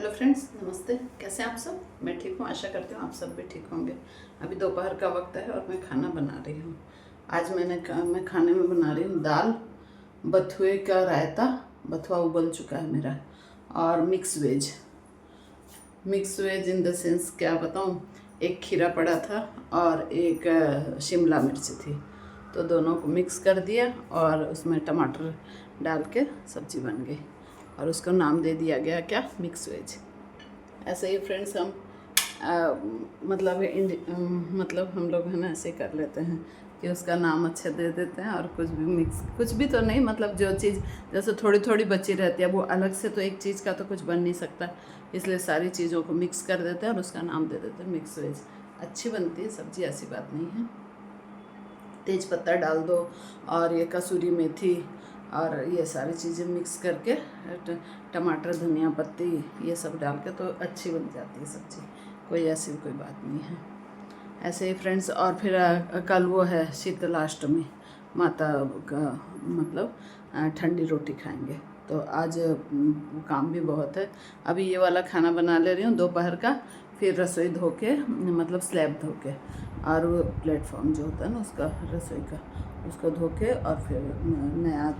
Hello friends, नमस्ते। कैसे हैं आप सब? मैं ठीक हूँ, आशा करती हूँ आप सब भी ठीक होंगे। अभी दोपहर का वक्त है और मैं खाना बना रही हूँ। आज मैं खाने में बना रही हूँ दाल, बथुए का रायता, बथुआ उबल चुका है मेरा, और mix ways in the sense क्या बताऊँ, एक खीरा पड़ा था और एक शिमला मिर्च थी, तो दोनों को मिक्स कर दिया और उसमें टमाटर डाल के सब्जी बन गई और उसको नाम दे दिया गया क्या, मिक्स वेज। ऐसे ही फ्रेंड्स हम मतलब हम लोग है ना ऐसे ही कर लेते हैं कि उसका नाम अच्छा दे देते हैं और कुछ भी तो नहीं, मतलब जो चीज़ जैसे थोड़ी थोड़ी बची रहती है वो अलग से तो एक चीज़ का तो कुछ बन नहीं सकता, इसलिए सारी चीज़ों को मिक्स कर देते हैं और उसका नाम दे देते हैं मिक्स वेज। अच्छी बनती है सब्ज़ी, ऐसी बात नहीं है। तेज पत्ता डाल दो और ये कसूरी मेथी और ये सारी चीज़ें मिक्स करके टमाटर, धनिया पत्ती, ये सब डाल के तो अच्छी बन जाती है सब्ज़ी, कोई ऐसी कोई बात नहीं है। ऐसे ही फ्रेंड्स, और फिर कल वो है शीतलाष्टमी, माता का मतलब ठंडी रोटी खाएंगे, तो आज काम भी बहुत है। अभी ये वाला खाना बना ले रही हूँ दोपहर का, फिर रसोई धो के मतलब स्लैब धो के, और वो प्लेटफॉर्म जो होता है ना उसका, रसोई का, उसको धो के और फिर नया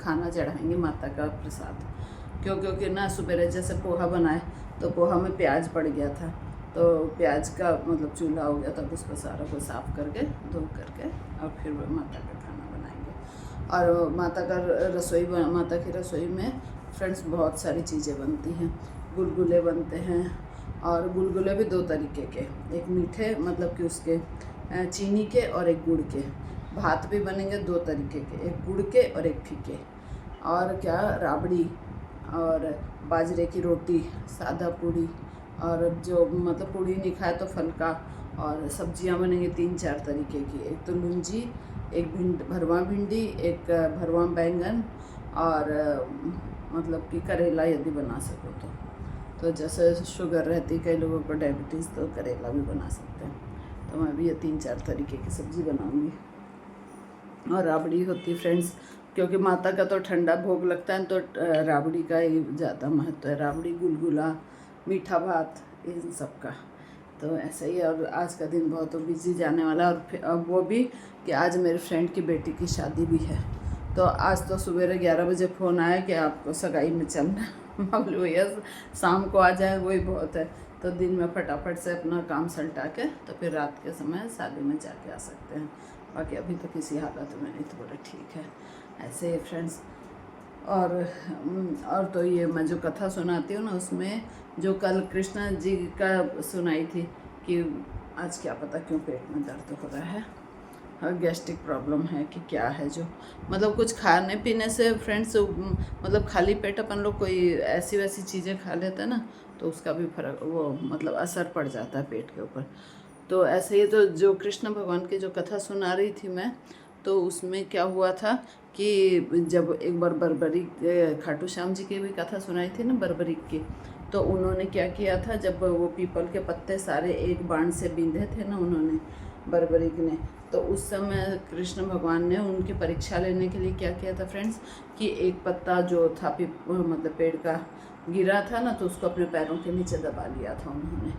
खाना चढ़ाएंगे, माता का प्रसाद। क्योंकि ना सुबह जैसे पोहा बनाए तो पोहा में प्याज पड़ गया था, तो प्याज का मतलब चूल्हा हो गया, तब उसको सारा को साफ़ करके धो करके और फिर माता का खाना बनाएंगे। और माता की रसोई में फ्रेंड्स बहुत सारी चीज़ें बनती हैं। गुलगुले बनते हैं, और गुलगुले भी दो तरीके के, एक मीठे मतलब कि उसके चीनी के और एक गुड़ के। भात भी बनेंगे दो तरीके के, एक गुड़ के और एक फीके। और क्या, राबड़ी और बाजरे की रोटी, सादा पूड़ी, और जो मतलब पूड़ी नहीं खाए तो फलका। और सब्जियां बनेंगी तीन चार तरीके की, एक तो लुंजी, एक भरवा भिंडी, एक भरवा बैंगन, और मतलब कि करेला यदि बना सको तो जैसे शुगर रहती कई लोगों को, डायबिटीज़, तो करेला भी बना सकते हैं। तो मैं भी ये तीन चार तरीके की सब्ज़ी बनाऊंगी। और राबड़ी होती फ्रेंड्स, क्योंकि माता का तो ठंडा भोग लगता है, तो राबड़ी का ही ज़्यादा महत्व है। राबड़ी, गुलगुला, मीठा भात, इन सब का। तो ऐसे ही, और आज का दिन बहुत बिजी जाने वाला है। और फिर अब वो भी कि आज मेरे फ्रेंड की बेटी की शादी भी है, तो आज तो सवेरे 11 बजे फ़ोन आया कि आपको सगाई में चलना। मालूम भैया शाम को आ जाए वही बहुत है, तो दिन में फटाफट से अपना काम सलटा के तो फिर रात के समय शादी में जाके आ सकते हैं। बाकी अभी तो किसी हालत में नहीं, तो बोले ठीक है। ऐसे फ्रेंड्स, और तो ये मैं जो कथा सुनाती हूँ ना, उसमें जो कल कृष्णा जी का सुनाई थी कि आज क्या पता क्यों पेट में दर्द हो रहा है, गैस्ट्रिक प्रॉब्लम है कि क्या है, जो मतलब कुछ खाने पीने से फ्रेंड्स, मतलब खाली पेट अपन लोग कोई ऐसी वैसी चीज़ें खा लेते हैं ना, तो उसका भी फर्क, वो मतलब असर पड़ जाता है पेट के ऊपर। तो ऐसे ही, तो जो कृष्ण भगवान की जो कथा सुना रही थी मैं, तो उसमें क्या हुआ था कि जब एक बार बर्बरीक, खाटू श्याम जी की भी कथा सुनाई थी ना बर्बरीक की, तो उन्होंने क्या किया था, जब वो पीपल के पत्ते सारे एक बाण से बींधे थे ना उन्होंने, बर्बरीक ने, तो उस समय कृष्ण भगवान ने उनकी परीक्षा लेने के लिए क्या किया था फ्रेंड्स, कि एक पत्ता जो था मतलब पेड़ का गिरा था ना, तो उसको अपने पैरों के नीचे दबा लिया था उन्होंने,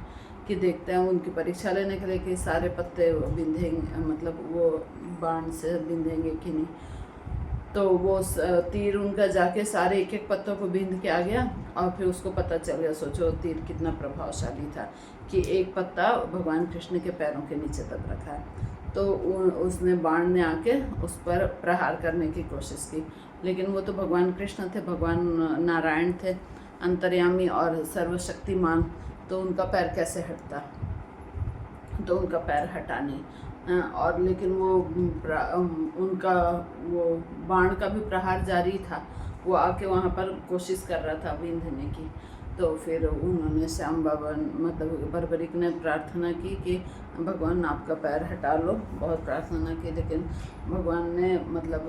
कि देखते हैं उनकी परीक्षा लेने के लिए कि सारे पत्ते बिंधेंगे, मतलब वो बाण से बिंधेंगे कि नहीं। तो वो तीर उनका जाके सारे एक एक पत्तों को बींध के आ गया, और फिर उसको पता चल गया, सोचो तीर कितना प्रभावशाली था, कि एक पत्ता भगवान कृष्ण के पैरों के नीचे दब रखा है। तो उसने बाण ने आके उस पर प्रहार करने की कोशिश की, लेकिन वो तो भगवान कृष्ण थे, भगवान नारायण थे, अंतर्यामी और सर्वशक्तिमान, तो उनका पैर कैसे हटता, तो उनका पैर हटा नहीं। और लेकिन वो उनका वो बाण का भी प्रहार जारी था, वो आके वहाँ पर कोशिश कर रहा था बींधने की। तो फिर उन्होंने श्याम बाबा मतलब बर्बरीक ने प्रार्थना की कि भगवान आपका पैर हटा लो, बहुत प्रार्थना की, लेकिन भगवान ने मतलब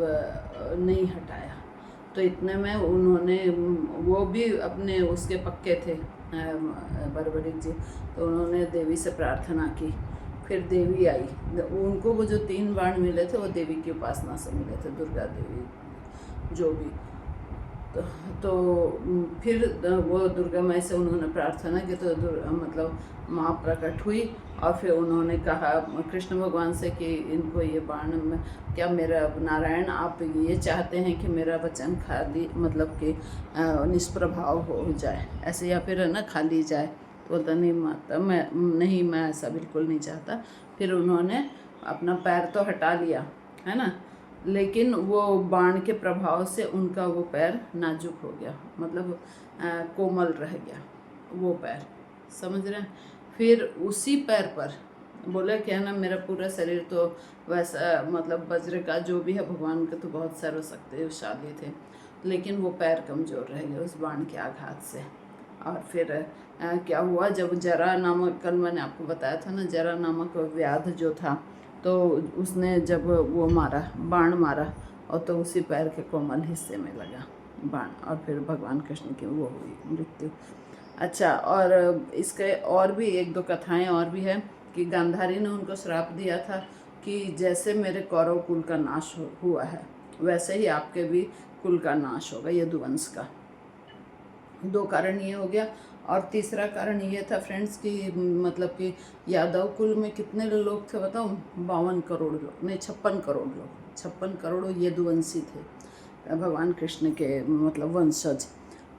नहीं हटाया। तो इतने में उन्होंने, वो भी अपने उसके पक्के थे बर्बरीक जी, तो उन्होंने देवी से प्रार्थना की। फिर देवी आई, उनको वो जो 3 बाण मिले थे वो देवी की उपासना से मिले थे, दुर्गा देवी जो भी। तो, फिर वो दुर्गा माई से उन्होंने प्रार्थना की, तो मतलब माँ प्रकट हुई और फिर उन्होंने कहा कृष्ण भगवान से कि इनको ये बाण में, क्या मेरा नारायण आप ये चाहते हैं कि मेरा वचन खाली मतलब कि निष्प्रभाव हो जाए ऐसे, या फिर है ना खाली जाए? तो बोलता नहीं माता, मैं ऐसा बिल्कुल नहीं चाहता। फिर उन्होंने अपना पैर तो हटा लिया है ना, लेकिन वो बाण के प्रभाव से उनका वो पैर नाजुक हो गया, मतलब कोमल रह गया वो पैर, समझ रहे हैं? फिर उसी पैर पर बोले क्या ना, मेरा पूरा शरीर तो वैसा मतलब वज्र का जो भी है, भगवान के तो बहुत सर्वशक्तिशाली थे, लेकिन वो पैर कमज़ोर रह गया उस बाण के आघात से। और फिर क्या हुआ, जब जरा नामक, कल मैंने आपको बताया था ना, जरा नामक व्याध जो था, तो उसने जब वो मारा, बाण मारा, और तो उसी पैर के कोमल हिस्से में लगा बाण, और फिर भगवान कृष्ण की वो हुई मृत्यु। अच्छा, और इसके और भी एक दो कथाएं और भी है कि गांधारी ने उनको श्राप दिया था कि जैसे मेरे कौरव कुल का नाश हुआ है, वैसे ही आपके भी कुल का नाश होगा, यदुवंश का। दो कारण ये हो गया। और तीसरा कारण ये था फ्रेंड्स कि मतलब कि यादव कुल में कितने लोग थे बताऊँ? 52 करोड़ लोग, नहीं 56 करोड़ लोग, 56 करोड़ यदुवंशी थे भगवान कृष्ण के मतलब वंशज।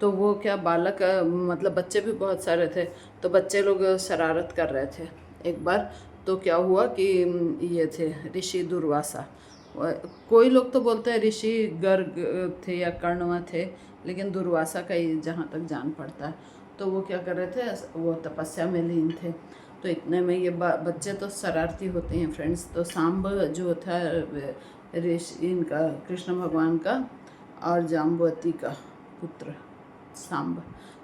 तो वो क्या बालक मतलब बच्चे भी बहुत सारे थे, तो बच्चे लोग शरारत कर रहे थे एक बार। तो क्या हुआ कि ये थे ऋषि दुर्वासा, कोई लोग तो बोलते हैं ऋषि गर्ग थे या कर्णवा थे, लेकिन दुर्वासा का ही जहाँ तक जान पड़ता है। तो वो क्या कर रहे थे, वो तपस्या में लीन थे। तो इतने में ये बच्चे तो शरारती होते हैं फ्रेंड्स। तो सांब जो था ऋषि इनका कृष्ण भगवान का और जाम्बवती का पुत्र सांब,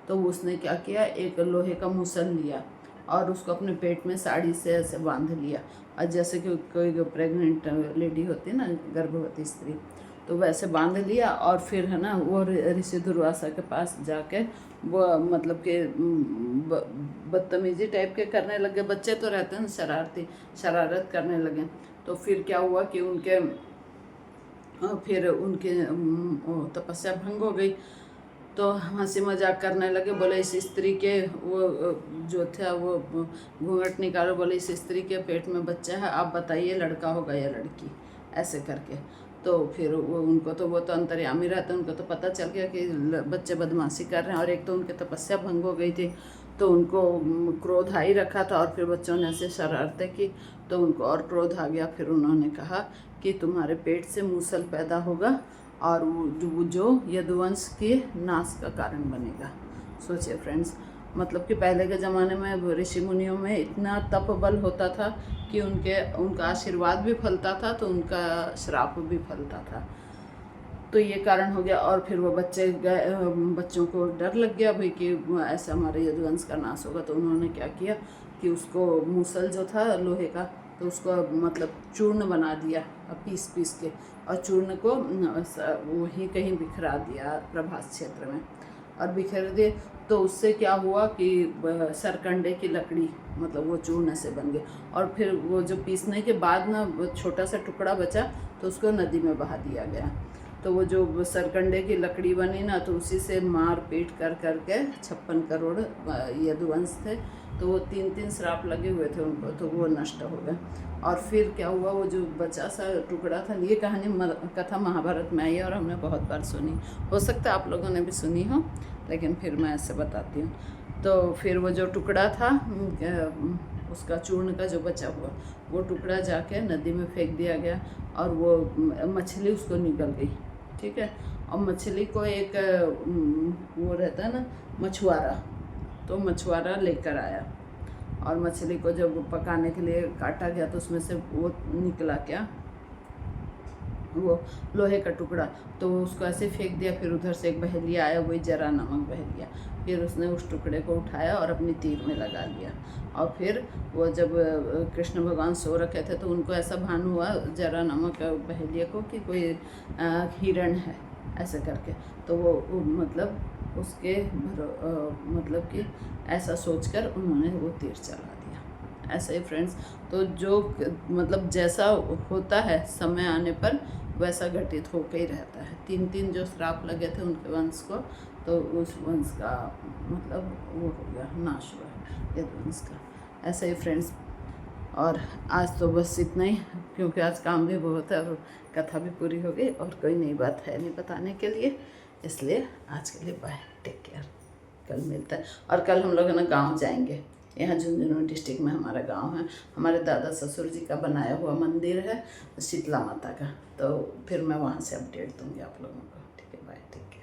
तो उसने क्या किया, एक लोहे का मुसल लिया और उसको अपने पेट में साड़ी से ऐसे बांध लिया, और जैसे कि कोई प्रेग्नेंट लेडी होती है ना, गर्भवती स्त्री, तो वैसे बांध लिया। और फिर है ना वो ऋषि दुर्वासा के पास जाके वो मतलब कि बदतमीजी टाइप के करने लगे। बच्चे तो रहते हैं शरारती, शरारत करने लगे। तो फिर क्या हुआ कि फिर उनके तपस्या भंग हो गई। तो हंसी मजाक करने लगे, बोले इस स्त्री के वो जो था वो घूंघट निकालो, बोले इस स्त्री के पेट में बच्चा है, आप बताइए लड़का होगा या लड़की, ऐसे करके। तो फिर वो उनको तो, वो तो अंतर्यामी रहते हैं, उनको तो पता चल गया कि बच्चे बदमाशी कर रहे हैं, और एक तो उनकी तपस्या भंग हो गई थी, तो उनको क्रोध आ ही रखा था। और फिर बच्चों ने ऐसे शरारतें की तो उनको और क्रोध आ गया। फिर उन्होंने कहा कि तुम्हारे पेट से मूसल पैदा होगा और वो जो यदुवंश के नाश का कारण बनेगा। सोचिए फ्रेंड्स, मतलब कि पहले के ज़माने में ऋषि मुनियों में इतना तप बल होता था कि उनका आशीर्वाद भी फलता था, तो उनका श्राप भी फलता था। तो ये कारण हो गया। और फिर वो बच्चों को डर लग गया भाई कि ऐसा हमारे यदुवंश का नाश होगा। तो उन्होंने क्या किया कि उसको मूसल जो था लोहे का, तो उसको मतलब चूर्ण बना दिया पीस पीस के, और चूर्ण को वहीं कहीं बिखरा दिया प्रभास क्षेत्र में, और बिखेर दिए। तो उससे क्या हुआ कि सरकंडे की लकड़ी मतलब वो चूर्ण से बन गए। और फिर वो जो पीसने के बाद ना छोटा सा टुकड़ा बचा, तो उसको नदी में बहा दिया गया। तो वो जो सरकंडे की लकड़ी बनी ना, तो उसी से मार पीट कर करके 56 करोड़ यदुवंश थे, तो वो 3-3 श्राप लगे हुए थे उनको, तो वो नष्ट हो गए। और फिर क्या हुआ, वो जो बचा सा टुकड़ा था, ये कहानी कथा महाभारत में आई है और हमने बहुत बार सुनी, हो सकता है आप लोगों ने भी सुनी हो, लेकिन फिर मैं ऐसे बताती हूँ। तो फिर वो जो टुकड़ा था उसका चूर्ण का जो बचा हुआ, वो टुकड़ा जाके नदी में फेंक दिया गया, और वो मछली उसको निकल गई, ठीक है। और मछली को एक वो रहता है ना मछुआरा, तो मछुआरा लेकर आया, और मछली को जब पकाने के लिए काटा गया तो उसमें से वो निकला क्या, वो लोहे का टुकड़ा। तो उसको ऐसे फेंक दिया। फिर उधर से एक बहेलिया आया, वही जरा नामक बहेलिया, फिर उसने उस टुकड़े को उठाया और अपनी तीर में लगा लिया। और फिर वो जब कृष्ण भगवान सो रखे थे, तो उनको ऐसा भान हुआ जरा नामक बहेलिया को कि कोई हिरण है ऐसे करके। तो वो मतलब उसके मतलब कि ऐसा सोचकर उन्होंने वो तीर चला दिया। ऐसे ही फ्रेंड्स, तो जो मतलब जैसा होता है समय आने पर वैसा घटित होकर ही रहता है। 3 जो श्राप लगे थे उनके वंश को, तो उस वंश का मतलब वो हो गया, नाश हुआ है यदुवंश का। ऐसे ही फ्रेंड्स, और आज तो बस इतना ही, क्योंकि आज काम भी बहुत है और कथा भी पूरी हो गई और कोई नई बात है नहीं बताने के लिए, इसलिए आज के लिए बाय, टेक केयर। कल मिलता है। और कल हम लोग है ना गाँव जाएंगे। यहाँ झुंझुनू डिस्ट्रिक्ट में हमारा गांव है। हमारे दादा ससुर जी का बनाया हुआ मंदिर है शीतला माता का, तो फिर मैं वहाँ से अपडेट दूँगी आप लोगों को। ठीक है, बाय, टेक केयर।